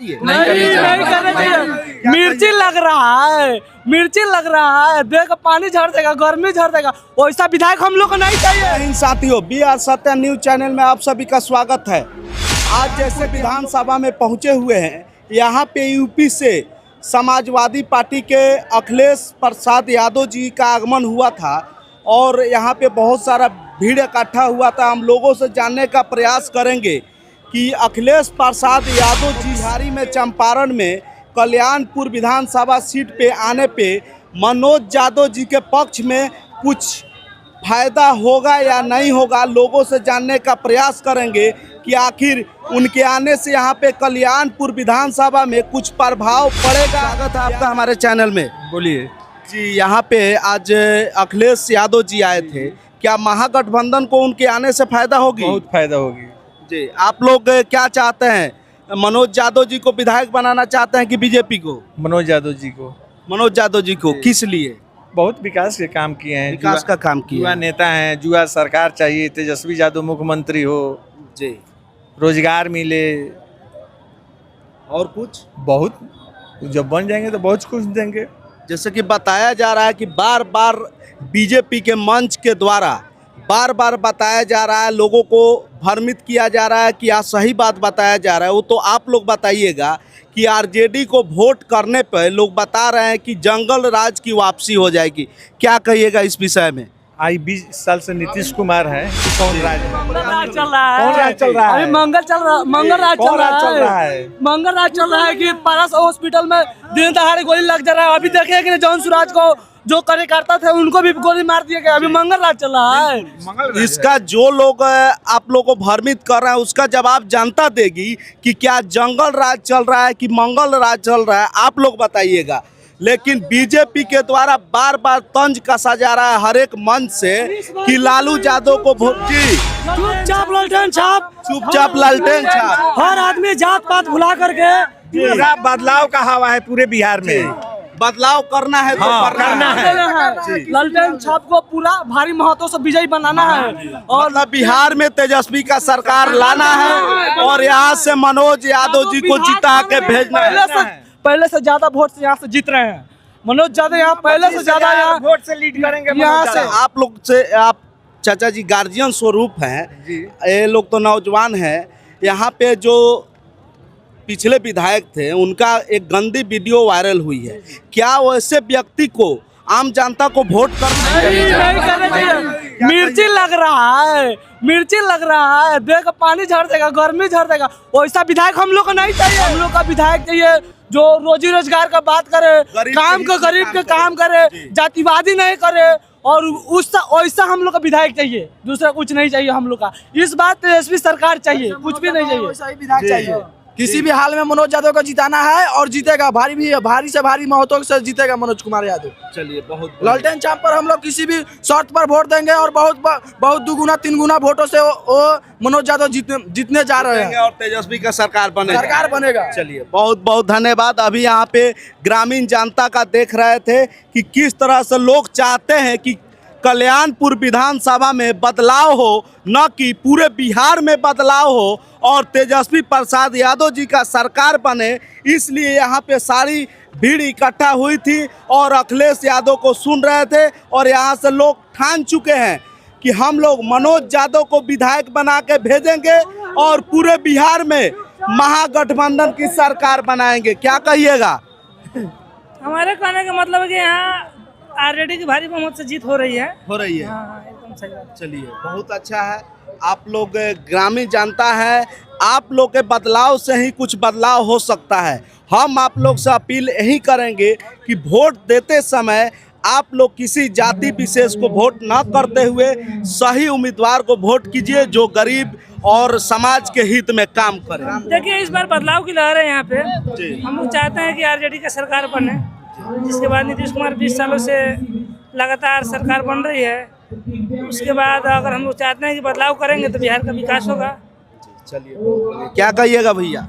नहीं करना चाहिए। मिर्ची लग रहा है, देख पानी झड़ जाएगा, गर्मी झड़ जाएगा, वैसा विधायक हम लोग को नहीं चाहिए। इन साथियों, BR सत्य न्यूज चैनल में आप सभी का स्वागत है। आज जैसे विधानसभा में पहुंचे हुए हैं, यहाँ पे यूपी से समाजवादी पार्टी के अखिलेश प्रसाद यादव जी का आगमन हुआ था और यहाँ पे बहुत सारा भीड़ इकट्ठा हुआ था। हम लोगों से जानने का प्रयास करेंगे कि अखिलेश प्रसाद यादव जी हारी में चंपारण में कल्याणपुर विधानसभा सीट पे आने पे मनोज यादव जी के पक्ष में कुछ फायदा होगा या नहीं होगा, लोगों से जानने का प्रयास करेंगे कि आखिर उनके आने से यहाँ पे कल्याणपुर विधानसभा में कुछ प्रभाव पड़ेगा। स्वागत है आपका हमारे चैनल में। बोलिए जी, यहाँ पे आज अखिलेश यादव जी आए थे, क्या महागठबंधन को उनके आने से फायदा होगी? बहुत फायदा होगी जी। आप लोग क्या चाहते हैं, मनोज यादव जी को विधायक बनाना चाहते हैं कि बीजेपी को? मनोज यादव जी को। मनोज यादव जी को किस लिए? बहुत विकास के काम किए हैं, विकास का काम किया। युवा नेता हैं, युवा सरकार चाहिए, तेजस्वी यादव मुख्यमंत्री हो जी, रोजगार मिले और कुछ बहुत, जब बन जाएंगे तो बहुत कुछ देंगे। जैसे कि बताया जा रहा है कि बार बार बीजेपी के मंच के द्वारा बार बार बताया जा रहा है, लोगों को भ्रमित किया जा रहा है कि आज सही बात बताया जा रहा है। वो तो आप लोग बताइएगा कि आरजेडी को वोट करने पर लोग बता रहे हैं कि जंगल राज की वापसी हो जाएगी। क्या कहिएगा इस विषय में? आई 20 साल से नीतीश कुमार है, कौन राज है? मंगल राज चल रहा है। कौन राज चल रहा है? अभी मंगल राज चल रहा है। मंगल राज चल रहा है कि पारस हॉस्पिटल में दिन दहाड़े गोली लग जा रहा है। अभी देखिए कि जौन सुराज को जो कार्यकर्ता थे उनको भी गोली मार दिया गया। अभी मंगल राज चल रहा है। इसका जो लोग आप लोग को भ्रमित कर रहे हैं उसका जवाब जनता देगी कि क्या जंगल राज चल रहा है कि मंगल राज चल रहा है, आप लोग बताइएगा। लेकिन बीजेपी के द्वारा बार बार तंज कसा जा रहा है हर एक मंच से कि लालू यादव को जी चुपचाप लालटेन छाप, चुपचाप लालटेन छाप, हर आदमी जात पात भुला करके पूरा बदलाव का हवा है पूरे बिहार में। बदलाव करना है तो करना है। लालटेन छाप को पूरा भारी महत्व से विजयी बनाना है और मतलब बिहार में तेजस्वी का सरकार लाना है और यहाँ से मनोज यादव जी को जिता के भेजना है। पहले से ज्यादा वोट से यहाँ से जीत रहे हैं मनोज यादव। यहाँ पहले से ज्यादा यहाँ वोट से लीड करेंगे यहाँ से। आप लोग से आप चाचा जी गार्जियन स्वरूप हैं, ये लोग तो नौजवान हैं। यहाँ पे जो पिछले विधायक थे उनका एक गंदी वीडियो वायरल हुई है, क्या वैसे व्यक्ति को आम जनता को वोट करना नहीं करना चाहिए। मिर्ची लग रहा है, देख पानी झड़ जाएगा, गर्मी झड़ जाएगा, वैसा विधायक हम लोग को नहीं चाहिए। हम लोग का विधायक चाहिए जो रोजी रोजगार का बात करे, काम का गरीब के काम करे, जातिवादी नहीं करे, और वैसा हम लोग का विधायक चाहिए। दूसरा कुछ नहीं चाहिए हम लोग का। इस बात तेजस्वी सरकार चाहिए, कुछ भी नहीं चाहिए। विधायक चाहिए। किसी भी हाल में मनोज यादव को जिताना है और जीतेगा, भारी से भारी महत्व से जीतेगा मनोज कुमार यादव। चलिए, बहुत लालटेन छाप पर हम लोग किसी भी शर्त पर वोट देंगे और बहुत 2 गुना 3 गुना वोटों से वो मनोज यादव जीतने जा रहे हैं और तेजस्वी का सरकार बनेगा। चलिए, बहुत बहुत धन्यवाद। अभी यहाँ पे ग्रामीण जनता का देख रहे थे कि किस तरह से लोग चाहते हैं कि कल्याणपुर विधानसभा में बदलाव हो, न कि पूरे बिहार में बदलाव हो और तेजस्वी प्रसाद यादव जी का सरकार बने। इसलिए यहाँ पे सारी भीड़ इकट्ठा हुई थी और अखिलेश यादव को सुन रहे थे और यहाँ से लोग ठान चुके हैं कि हम लोग मनोज यादव को विधायक बना के भेजेंगे और पूरे बिहार में महागठबंधन की सरकार बनाएंगे। क्या कहिएगा? हमारे कहने का मतलब है कि यहाँ आरजेडी की भारी बहुमत से जीत हो रही है। हाँ, एकदम सही बात। चलिए, बहुत अच्छा है। आप लोग ग्रामीण जनता है, आप लोग के बदलाव से ही कुछ बदलाव हो सकता है। हम आप लोग से अपील यही करेंगे कि वोट देते समय आप लोग किसी जाति विशेष को वोट न करते हुए सही उम्मीदवार को वोट कीजिए जो गरीब और समाज के हित में काम करे। देखिए, इस बार बदलाव की लहर है यहाँ पे। हम लोग चाहते हैं कि आरजेडी का सरकार बने, जिसके बाद नीतीश कुमार 20 सालों से लगातार सरकार बन रही है। उसके बाद अगर हम लोग चाहते हैं कि बदलाव करेंगे तो बिहार का विकास होगा। चलिए क्या कहिएगा भैया?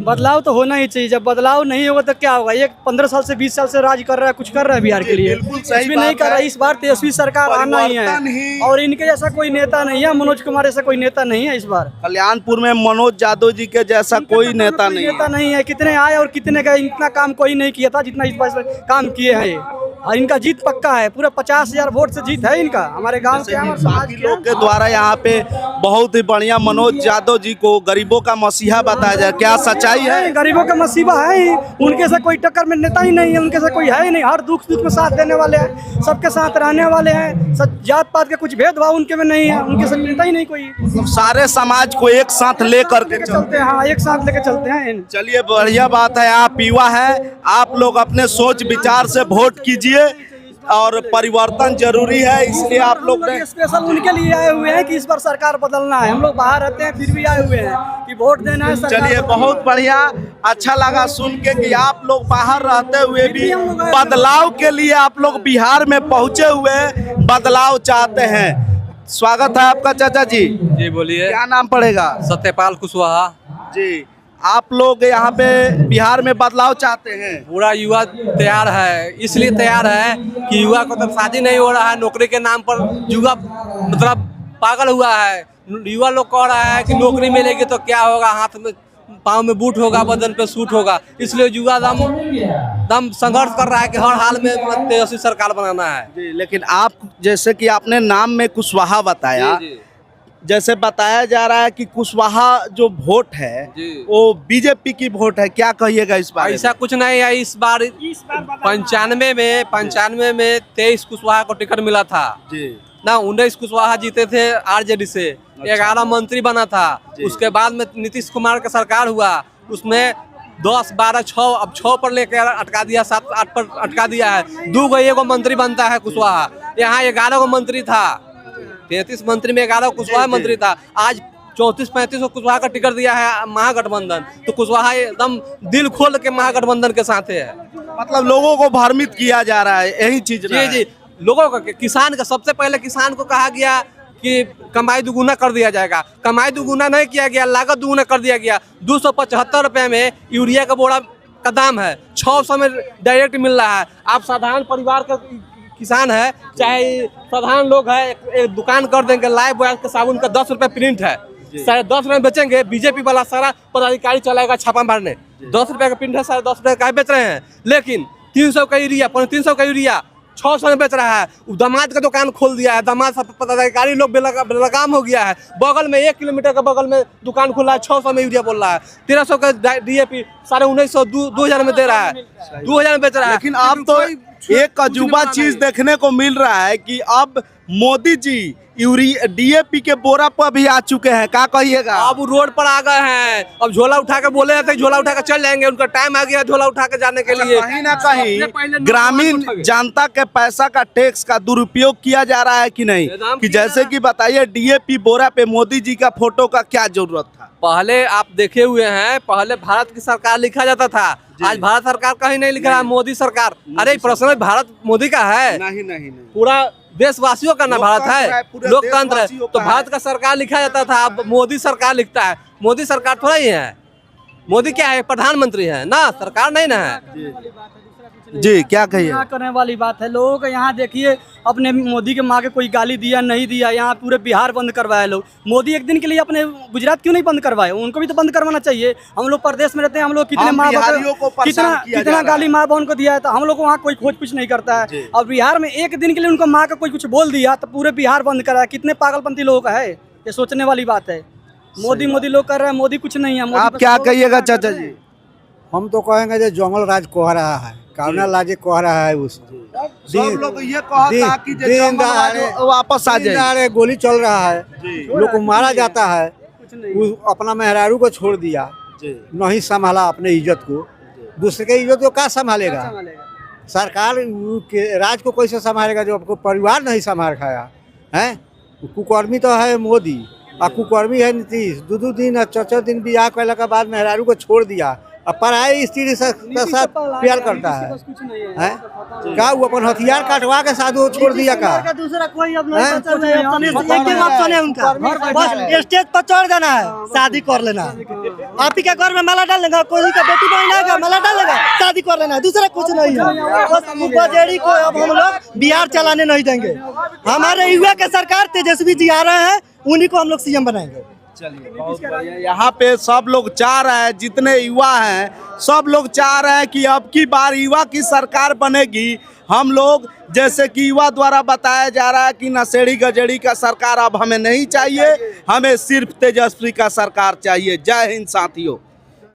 बदलाव तो होना ही चाहिए। जब बदलाव नहीं होगा तो क्या होगा? ये 15 साल से 20 साल से राज कर रहा है, कुछ कर रहा है बिहार के लिए, बिल्कुल सही कुछ भी नहीं बात कर रहा है। है। इस बार तेजस्वी सरकार आना ही परिवर्तन है ही- और इनके जैसा कोई नेता नहीं है, मनोज कुमार जैसा कोई नेता नहीं है इस बार। कल्याणपुर में मनोज यादव जी के जैसा कोई नेता नहीं नेता है। नहीं है। कितने आए और कितने गए, इतना काम कोई नहीं किया था जितना इस बार काम किए हैं ये। और इनका जीत पक्का है, पूरा 50,000 वोट से जीत है इनका, हमारे गांव के, हमारे समाज बाकी लोग के द्वारा यहाँ पे बहुत ही बढ़िया मनोज यादव जी को गरीबों का मसीहा बताया जाए, क्या सच्चाई है? गरीबों का मसीबा है ही। उनके से कोई टक्कर में नेता ही नहीं है, उनके से कोई है ही नहीं। हर दुख सुख में साथ देने वाले हैं, सबके साथ रहने वाले हैं। सब जात पात के कुछ भेदभाव उनके में नहीं है, उनके से नेता ही नहीं कोई। मतलब सारे समाज को एक साथ लेकर के चलते हैं, हाँ, एक साथ लेके चलते हैं। चलिए बढ़िया बात है, आप युवा है, आप लोग अपने सोच विचार से वोट कीजिए और परिवर्तन जरूरी है, इसलिए आप लोग ने स्पेशल उनके लिए आए हुए हैं कि इस बार सरकार बदलना है। हम लोग बाहर रहते हैं फिर भी आए हुए हैं कि वोट देना है सरकार। चलिए बहुत बढ़िया, अच्छा लगा सुन के कि आप लोग बाहर रहते हुए भी बदलाव के लिए आप लोग बिहार में पहुंचे हुए बदलाव चाहते हैं। स्वागत है आपका चाचा जी। जी बोलिए। क्या नाम पड़ेगा? सत्यपाल कुशवाहा। जी, आप लोग यहाँ पे बिहार में बदलाव चाहते हैं? पूरा युवा तैयार है, इसलिए तैयार है कि युवा को तो शादी नहीं हो रहा है, नौकरी के नाम पर युवा मतलब पागल हुआ है। युवा लोग कह रहा है कि नौकरी मिलेगी तो क्या होगा, हाथ में पाँव में बूट होगा, बदन पे सूट होगा। इसलिए युवा दम संघर्ष कर रहा है कि हर हाल में तेजस्वी सरकार बनाना है। जी, लेकिन आप जैसे कि आपने नाम में कुशवाहा बताया, जी। जैसे बताया जा रहा है कि कुशवाहा जो वोट है जी। वो बीजेपी की वोट है, क्या कहिएगा इस बार? ऐसा कुछ नहीं है। इस बार 95 में 23 कुशवाहा को टिकट मिला था जी ना। 19 कुशवाहा जीते थे आरजेडी से, 11 मंत्री बना था। उसके बाद में नीतीश कुमार का सरकार हुआ, उसमें 10, 12, 6 अब 6 पर लेकर अटका दिया, 7, 8 पर अटका दिया है। 2 एगो मंत्री बनता है कुशवाहा। यहाँ 11 गो मंत्री था, 33 मंत्री में 11 कुशवाहा मंत्री था। आज 34-35 को कुशवाहा का टिकट दिया है महागठबंधन, तो कुशवाहा एकदम दिल खोल के महागठबंधन के साथ है। मतलब लोगों को भ्रमित किया जा रहा है, यही चीज ना जी है? जी, लोगों का किसान का सबसे पहले किसान को कहा गया कि कमाई दुगुना कर दिया जाएगा। कमाई दुगुना नहीं किया गया, लागत दुगुना कर दिया गया। 275 रुपये में यूरिया का बोरा का दाम है, 600 में डायरेक्ट मिल रहा है। आप साधारण परिवार का किसान है, चाहे साधारण लोग है, एक दुकान कर देंगे, लाइफ बॉय का साबुन का 10 रुपये प्रिंट है, 10.5 में बेचेंगे। बीजेपी वाला सारा पदाधिकारी चलाएगा छापा मारने। 10 रुपये का प्रिंट है, 10.5 रुपये का बेच रहे हैं। लेकिन 300 का यूरिया, 300 का यूरिया 600 में बेच रहा है। दामाद का दुकान खोल दिया है, दामाद पदाधिकारी लोग बेलगाम हो गया है। बगल में 1 किलोमीटर का बगल में दुकान खुला है, 600 में यूरिया बोल रहा है। 1300 का DAP 1950 2000 में दे रहा है, 2000 में बेच रहा है। लेकिन अब तो एक अजूबा चीज देखने को मिल रहा है कि अब मोदी जी DAP के बोरा पर भी आ चुके हैं, क्या कहिएगा? अब रोड पर आ गए हैं। अब झोला उठा के बोले थे, झोला उठा के चल जाएंगे, उनका टाइम आ गया झोला उठा के जाने के लिए। कहीं ना कहीं ग्रामीण जनता के पैसा का टैक्स का दुरुपयोग किया जा रहा है कि नहीं? कि जैसे कि बताइए DAP बोरा पे मोदी जी का फोटो का क्या जरूरत था? पहले आप देखे हुए हैं, पहले भारत की सरकार लिखा जाता था, आज भारत सरकार कहीं नहीं लिख रहा है, मोदी सरकार। अरे प्रश्न भारत मोदी का है? नहीं। पूरा देशवासियों का ना भारत है, पूरे लोकतंत्र है। देशवासियों तो का भारत है। का सरकार लिखा जाता था, अब मोदी सरकार लिखता है। मोदी सरकार थोड़ा ही है। मोदी क्या है? प्रधानमंत्री है ना, सरकार नहीं ना है। जी क्या कहिए? यहाँ करने वाली बात है। लोगों को यहाँ देखिए, अपने मोदी के माँ के कोई गाली दिया नहीं दिया, यहाँ पूरे बिहार बंद करवाए लोग। मोदी एक दिन के लिए अपने गुजरात क्यों नहीं बंद करवाए? उनको भी तो बंद करवाना चाहिए। हम लोग प्रदेश में रहते हैं, हम लोग कितने माँ बिहारियों को बाप परेशान किया जा कितना रहा गाली है। माँ बाप उनको दिया है, तो हम लोग को वहाँ कोई खोज कुछ नहीं करता है। और बिहार में एक दिन के लिए उनको माँ का कोई कुछ बोल दिया तो पूरे बिहार बंद कराया। कितने पागलपंथी लोगों का है, ये सोचने वाली बात है। मोदी लोग कर रहे हैं, मोदी कुछ नहीं है। मोदी आप बस क्या लोगों को कहिएगा करना चाचा चाहिए। जी? हम तो कहेंगे जो जंगल राज कह रहा है, कावना लाजे कह रहा है उस सब लोग ये कहता कि जो जंगल राज वापस आ जाए। गोली चल रहा है, लोग को मारा जाता है। वो अपना मेहरारू को छोड़ दिया, नहीं संभाला अपने इज्जत को, दूसरे के इज्जत को क्या संभालेगा? सरकार के राज को कैसे संभालेगा जो आपको परिवार नहीं संभाल खाया है? कुकर्मी तो है मोदी और कुकर्मी है नीतीश। 2 दिन और 4 दिन बियाह कैला के बाद मेहरारू को छोड़ दिया अब पराई स्त्री के साथ प्यार करता है हैं? का वो अपन हथियार कटवा के साथ वो छोड़ दिया का? दूसरा कोई अब हैं? एक ही ऑप्शन है उनका, बस स्टेज पर चढ़ जाना है, शादी कर लेना है। आप ही के घर में माला डाल लेगा, कोई का बेटी बहन आएगा माला डाल लेगा, शादी कर लेना है, दूसरा कुछ नहीं है। बस मुखर्जी को अब हम लोग बिहार चलाने नहीं देंगे। हमारे युवा के सरकार तेजस्वी जी आ रहे हैं, उन्हीं को हम लोग सीएम बनाएंगे। चलिए बहुत बढ़िया। यहाँ पे सब लोग चाह रहे हैं, जितने युवा हैं सब लोग चाह रहे हैं कि अब की बार युवा की सरकार बनेगी। हम लोग जैसे कि युवा द्वारा बताया जा रहा है कि नशेड़ी गजेड़ी का सरकार अब हमें नहीं चाहिए, हमें सिर्फ तेजस्वी का सरकार चाहिए। जय हिंद साथियों।